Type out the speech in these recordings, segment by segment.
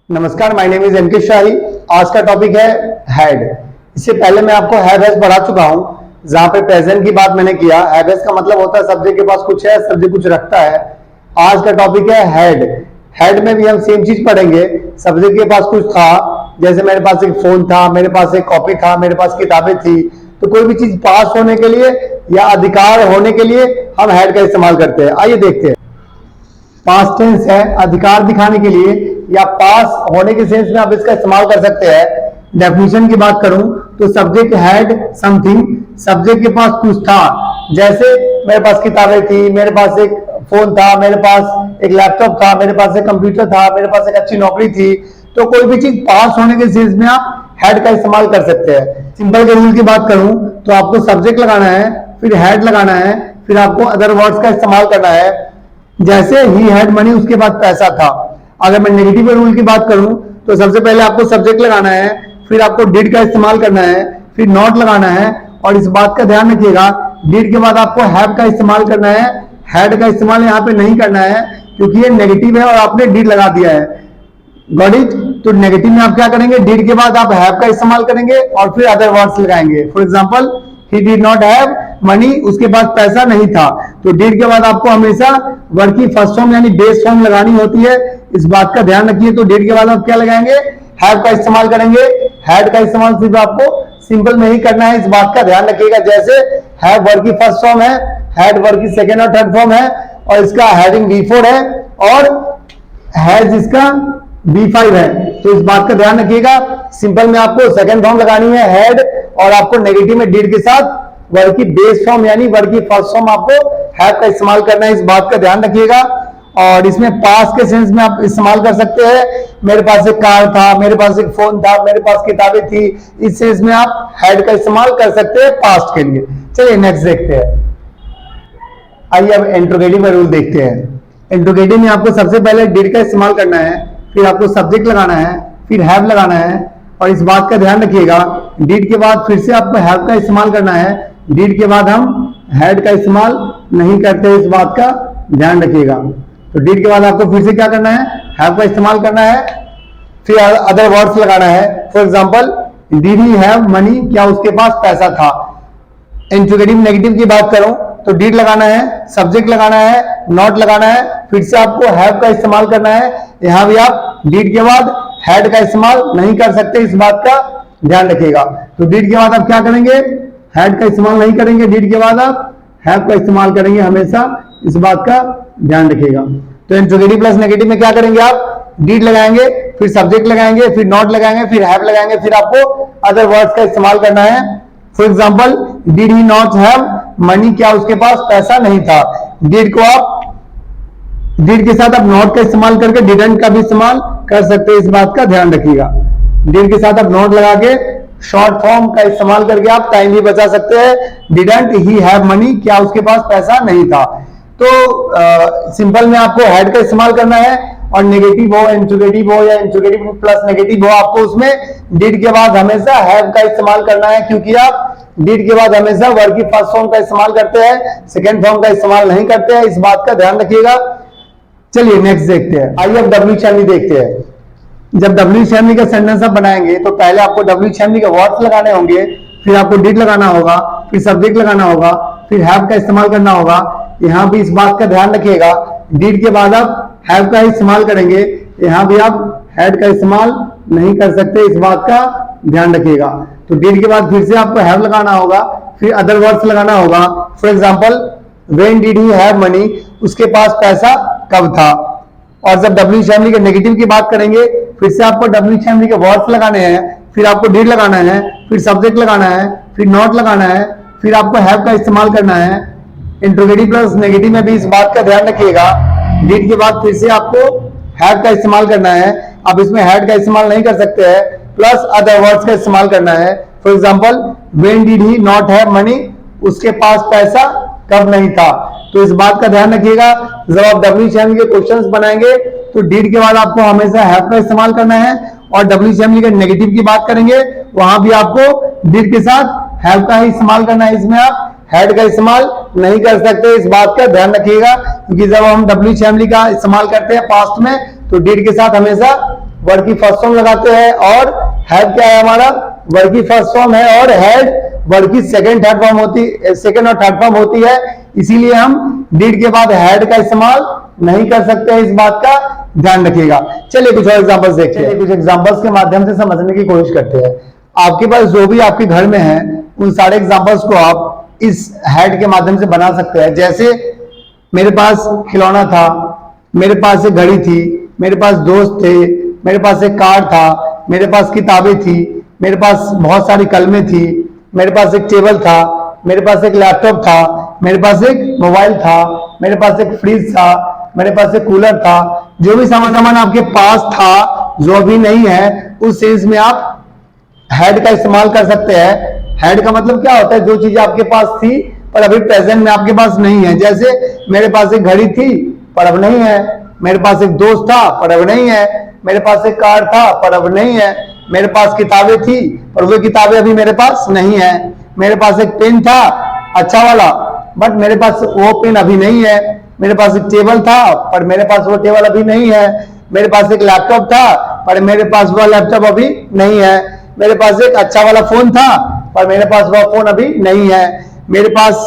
नमस्कार, my name is MK शाही। आज का टॉपिक है हैड। इससे पहले मैं आपको हैव हैज पढ़ा चुका हूं, जहां पे प्रेजेंट की बात मैंने किया। हैव हैज का मतलब होता है सब्जेक्ट के पास कुछ है, सब्जेक्ट कुछ रखता है। आज का टॉपिक है हैड। हैड में भी हम सेम चीज पढ़ेंगे। सब्जेक्ट के पास कुछ था, जैसे मेरे पास एक फोन था, मेरे पास एक कॉपी था, मेरे पास किताबें थी। तो कोई भी चीज पास होने के लिए या अधिकार होने के लिए हम हैड का इस्तेमाल करते हैं। आइए देखते हैं। पास्ट टेंस है, अधिकार दिखाने के लिए या पास होने के सेंस में आप इसका इस्तेमाल कर सकते हैं। डेफिनेशन की बात करूं तो सब्जेक्ट हैड समथिंग, सब्जेक्ट के पास कुछ था। जैसे मेरे पास किताबें थी, मेरे पास एक फोन था, मेरे पास एक लैपटॉप था, मेरे पास एक कंप्यूटर था, मेरे पास एक अच्छी नौकरी थी। तो कोई भी चीज पास होने के सेंस में आप हैड का इस्तेमाल कर सकते हैं। सिंपल के रूल की बात करूं तो आपको सब्जेक्ट लगाना है, फिर हैड लगाना है, फिर आपको अदर वर्ड्स का इस्तेमाल करना है। जैसे ही हैड मनी, उसके बाद पैसा था। अगर मैं नेगेटिव रूल की बात करूं तो सबसे पहले आपको सब्जेक्ट लगाना है, फिर आपको डिड का इस्तेमाल करना है, फिर नॉट लगाना है। और इस बात का ध्यान रखिएगा, डिड के बाद आपको हैव का इस्तेमाल करना है। हैड का इस्तेमाल यहाँ पे नहीं करना है क्योंकि ये नेगेटिव है और आपने डिड लगा दिया है। Got it? तो नेगेटिव में आप क्या करेंगे, डिड के बाद आप हैव का इस्तेमाल करेंगे और फिर अदर वर्ड्स लगाएंगे। For example, he did not have money, उसके पास पैसा नहीं था। तो डिड के बाद आपको हमेशा वर्ड की फर्स्ट फॉर्म यानी बेस फॉर्म लगानी होती है। इस बात का ध्यान रखिए। तो डिड के बाद आप क्या लगाएंगे, हैव का इस्तेमाल करेंगे। हैड का इस्तेमाल सिर्फ आपको सिंपल में ही करना है, इस बात का ध्यान रखिएगा। जैसे हैव वर्ड की फर्स्ट फॉर्म है, हैड वर्ड की सेकेंड और थर्ड फॉर्म है, और इसका हेडिंग B4 है और हैज इसका B5 है। तो इस बात का ध्यान रखिएगा। सिंपल में आपको सेकंड फॉर्म लगानी है हैड, और आपको नेगेटिव में डिड के साथ वर्ड की बेस फॉर्म यानी वर्ड की फर्स्ट फॉर्म आपको हैव का इस्तेमाल करना है। इस बात का ध्यान रखिएगा। और इसमें पास के सेंस में आप इस्तेमाल कर सकते हैं। मेरे पास एक कार था, मेरे पास एक फोन था, मेरे पास किताबें थी। इस सेंस में आप हैड का इस्तेमाल कर सकते हैं पास्ट के लिए। चलिए नेक्स्ट देखते हैं। आइए अब इंट्रोगेटिव में रूल देखते हैं। इंट्रोगेटिव में आपको सबसे पहले डिड का इस्तेमाल करना है, फिर आपको सब्जेक्ट लगाना है, फिर हैव लगाना है। और इस बात का ध्यान रखिएगा, डिड के बाद फिर से आपको हैव का इस्तेमाल करना है। डिड के बाद हम हैड का इस्तेमाल नहीं करते, इस बात का ध्यान रखिएगा। तो डिड के बाद आपको फिर से क्या करना है, हैव का इस्तेमाल करना है, फिर अदर वर्ड्स लगाना है। For example, did he have money, क्या उसके पास पैसा था। इंट्रोगेटिव नेगेटिव की बात करूं तो डिड लगाना है, सब्जेक्ट लगाना है, नॉट लगाना है, फिर से आपको हैव का इस्तेमाल करना है। यहां भी आप डिड के बाद हैड का इस्तेमाल नहीं कर सकते, इस बात का ध्यान रखिएगा। तो डिड के बाद आप क्या करेंगे, हैड का इस्तेमाल नहीं करेंगे, डिड के बाद आप हैव का इस्तेमाल करेंगे हमेशा, इस बात का ध्यान रखिएगा। तो इंट्रोगेटिव प्लस नेगेटिव में क्या करेंगे, आप डिड लगाएंगे, फिर सब्जेक्ट लगाएंगे, फिर नॉट लगाएंगे, फिर हैव लगाएंगे, फिर आपको अदर वर्ड्स का इस्तेमाल करना है। For example, did he not have money, क्या उसके पास पैसा नहीं था। डिड को आप डिड के साथ आप नॉट का इस्तेमाल करके डिडंट का भी इस्तेमाल कर सकते हैं, इस बात का ध्यान रखिएगा। डिड के साथ आप नॉट लगा के शॉर्ट फॉर्म का इस्तेमाल करके आप टाइम भी बचा सकते हैं। डिडंट ही हैव मनी, क्या उसके पास पैसा नहीं था। तो सिंपल में आपको हैड का इस्तेमाल करना है, और नेगेटिव हो, इंट्रोगेटिव हो या इंट्रोगेटिव प्लस नेगेटिव हो, आपको उसमें डिड के बाद हमेशा हैव का इस्तेमाल करना है, क्योंकि आप डिड के बाद हमेशा वर्ड की फर्स्ट फॉर्म का इस्तेमाल करते हैं, सेकेंड फॉर्म का इस्तेमाल नहीं करते हैं, इस बात का ध्यान रखिएगा। चलिए नेक्स्ट देखते हैं। आइए अब डब्ल्यू फैमिली देखते हैं। जब डब्ल्यू फैमिली का सेंटेंस आप बनाएंगे तो पहले आपको डब्ल्यू फैमिली के वर्ड्स लगाने होंगे, फिर आपको डिड लगाना होगा, फिर सब्जेक्ट लगाना होगा, फिर हैव का इस्तेमाल करना होगा। यहां भी इस बात का ध्यान रखिएगा, डिड के बाद आप हैव का इस्तेमाल करेंगे, यहां भी आप हैड का इस्तेमाल नहीं कर सकते, इस बात का ध्यान रखिएगा। तो डिड के बाद फिर से आपको हैव लगाना होगा, फिर अदर वर्ड्स लगाना होगा। For example, when did he have money, उसके पास पैसा कब था। और जब डब्ल्यू फैमिली के नेगेटिव की बात करेंगे, फिर से आपको डब्ल्यू फैमिली के वर्ड्स लगाने हैं, फिर आपको डिड लगाना है, फिर सब्जेक्ट लगाना है, फिर नॉट लगाना है, फिर आपको हैव का इस्तेमाल करना है। इंट्रोगेटिव प्लस नेगेटिव में भी इस बात का ध्यान रखिएगा, डिड के बाद फिर से आपको हैव का इस्तेमाल करना है। आप इसमें हैड का इस्तेमाल नहीं कर सकते हैं, प्लस अदर वर्ड्स का इस्तेमाल करना है। For example, when did he not have money, उसके पास पैसा कब नहीं था। तो इस बात का ध्यान रखिएगा, जब आप डब्ल्यू फैमिली के क्वेश्चंस बनाएंगे तो डिड के बाद आपको हमेशा हैव का इस्तेमाल करना है, और डब्ल्यू फैमिली के नेगेटिव की बात करेंगे वहां भी आपको डिड के साथ हैव का ही इस्तेमाल करना है, इसमें आप हैड का इस्तेमाल नहीं कर सकते, इस बात का ध्यान रखिएगा। क्योंकि जब हम डब्ल्यू फैमिली का इस्तेमाल करते हैं पास्ट में तो डिड के साथ हमेशा वर्ड की फर्स्ट फॉर्म लगाते हैं, और हैव क्या है हमारा, वर्ड की फर्स्ट फॉर्म है, और हैड वर्ड की सेकंड थर्ड फॉर्म होती, सेकंड और थर्ड फॉर्म होती है। इसीलिए हम डिड के बाद हैड का इस्तेमाल नहीं कर सकते हैं, इस बात का ध्यान रखिएगा। चलिए कुछ और एग्जांपल्स देखते हैं, कुछ एग्जांपल्स के माध्यम से समझने की कोशिश करते हैं। आपके पास जो भी आपके घर में है उन सारे एग्जांपल्स को आप इस हैड के माध्यम से बना सकते हैं। जैसे मेरे पास खिलौना था, मेरे पास एक घड़ी थी, मेरे पास दोस्त थे, मेरे पास एक कार था, मेरे पास किताबें थी, मेरे पास बहुत सारी कलमें थी, मेरे पास एक टेबल था, मेरे पास एक लैपटॉप था, मेरे पास एक मोबाइल था, मेरे पास एक फ्रिज था, मेरे पास एक कूलर था। जो भी सामान आपके पास था जो अभी नहीं है, उस चीज में आप हैड का इस्तेमाल कर सकते हैं। हैड का मतलब क्या होता है, जो चीज आपके पास थी पर अभी प्रेजेंट में आपके पास नहीं है। जैसे मेरे पास एक घड़ी थी पर अब नहीं है, मेरे पास एक दोस्त था पर अब नहीं है, मेरे पास एक कार था पर अब नहीं है, मेरे पास किताबें थी पर वो किताबें अभी मेरे पास नहीं है, मेरे पास एक पेन था अच्छा वाला बट मेरे पास वो पेन अभी नहीं है, मेरे पास एक टेबल था पर मेरे पास वो टेबल अभी नहीं है, मेरे पास एक लैपटॉप था पर मेरे पास वो लैपटॉप अभी नहीं है, मेरे पास एक अच्छा वाला फोन था पर मेरे पास वो फोन अभी नहीं है, मेरे पास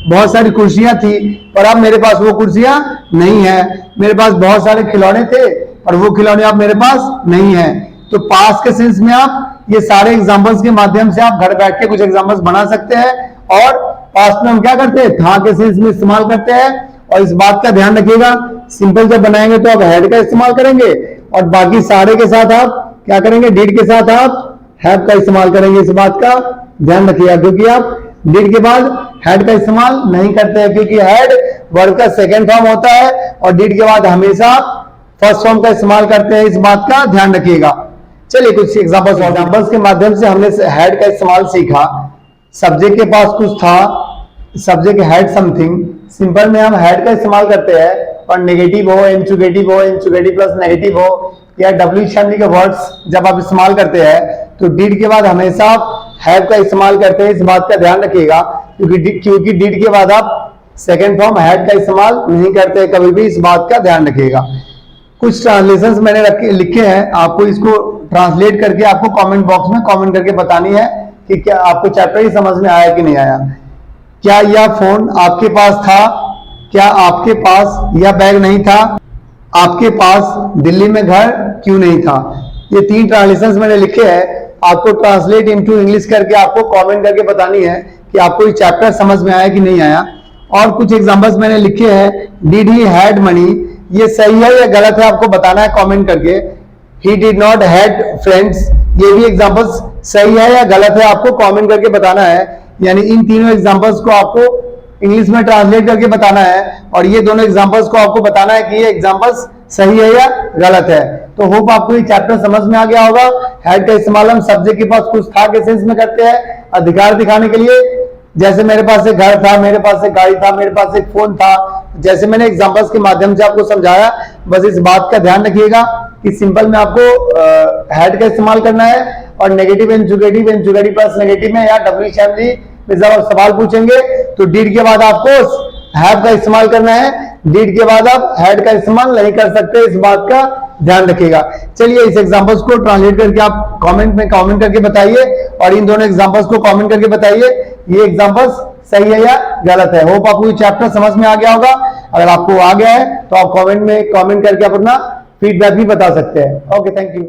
बहुत सारी कुर्सियां थी पर अब मेरे पास वो कुर्सियां नहीं है, मेरे पास बहुत सारे खिलौने थे पर वो खिलौने अब मेरे पास नहीं है। तो पास्ट के सेंस में आप ये सारे एग्जांपल्स के माध्यम से आप घर बैठ के कुछ एग्जांपल्स बना सकते हैं। और पास्ट में हम क्या करते हैं, था के सेंस में इस्तेमाल करते हैं। और इस बात का ध्यान रखिएगा, सिंपल जब बनाएंगे तो आप हैड का इस्तेमाल करेंगे और बाकी सारे के साथ आप क्या करेंगे, डिड के साथ आप हैव का इस्तेमाल करेंगे। इस बात का ध्यान रखिएगा, क्योंकि आप डिड के बाद हैड का इस्तेमाल नहीं करते हैं, क्योंकि हैड वर्ब का सेकंड फॉर्म होता है और डिड के बाद हमेशा फर्स्ट फॉर्म का इस्तेमाल करते हैं। इस बात का ध्यान रखिएगा। चलिए कुछ एग्जांपल्स के माध्यम से हमने हैड का इस्तेमाल सीखा। सब्जेक्ट के पास कुछ था, सब्जेक्ट हैड समथिंग, सिंपल में हम हैड का इस्तेमाल करते हैं। और नेगेटिव हो, इंट्रोगेटिव हो, इंट्रोगेटिव प्लस नेगेटिव हो या डब्ल्यू फैमिली के वर्ड्स जब आप इस्तेमाल करते हैं तो डिड के बाद हमेशा आप हैव का इस्तेमाल करते हैं। इस बात का ध्यान रखिएगा, क्योंकि डिड के बाद आप सेकंड फॉर्म हैड का इस्तेमाल नहीं करते कभी भी। इस बात का ध्यान रखिएगा। कुछ ट्रांसलेशंस मैंने लिखे हैं, आपको इसको ट्रांसलेट करके आपको कमेंट बॉक्स में कमेंट करके बतानी है कि क्या आपको चैप्टर ही समझ में आया कि नहीं आया। क्या यह फोन आपके पास था? क्या आपके पास यह बैग नहीं था? आपके पास दिल्ली में घर क्यों नहीं था? ये 3 ट्रांसलेशंस मैंने लिखे हैं, आपको ट्रांसलेट इनटू इंग्लिश करके आपको कमेंट करके बतानी है कि आपको ये चैप्टर समझ में आया कि नहीं आया। और कुछ एग्जांपल्स मैंने लिखे हैं, डिड ही हैड मनी, ये सही है या गलत है आपको बताना है कमेंट करके। He did not had friends, ये भी एग्जांपल्स सही है या गलत है आपको कमेंट करके बताना है। यानी इन तीनों एग्जांपल्स को आपको इंग्लिश में ट्रांसलेट करके बताना है और ये दोनों एग्जांपल्स को आपको बताना है कि ये एग्जांपल्स सही है या गलत है। तो होप आपको ये चैप्टर समझ में आ गया होगा। हैड का इस्तेमाल हम सब्जेक्ट के पास कुछ था के सेंस में करते हैं, अधिकार दिखाने के लिए। जैसे मेरे पास एक घर था, मेरे पास एक गाड़ी था, मेरे पास एक फोन था, जैसे मैंने एग्जांपल्स के माध्यम से आपको समझाया। बस इस बात का ध्यान रखिएगा कि सिंपल में आपको हैड का इस्तेमाल करना है और नेगेटिव इंट्रोगेटिव प्लस नेगेटिव में या डब्ल्यू फैमिली में जब आप सवाल पूछेंगे तो डिड के बाद आपको हैव का इस्तेमाल करना है, डिड के बाद आप हैड का इस्तेमाल नहीं कर सकते। इस बात का ध्यान रखिएगा। चलिए इस एग्जांपल्स को ट्रांसलेट करके आप कमेंट में कमेंट करके बताइए और इन दोनों एग्जांपल्स को कमेंट करके बताइए ये एग्जांपल्स सही है या गलत है। होप आपको ये चैप्टर समझ में आ गया होगा। अगर आपको आ गया है तो आप कमेंट में कमेंट करके अपना फीडबैक भी बता सकते हैं। Okay, thank you.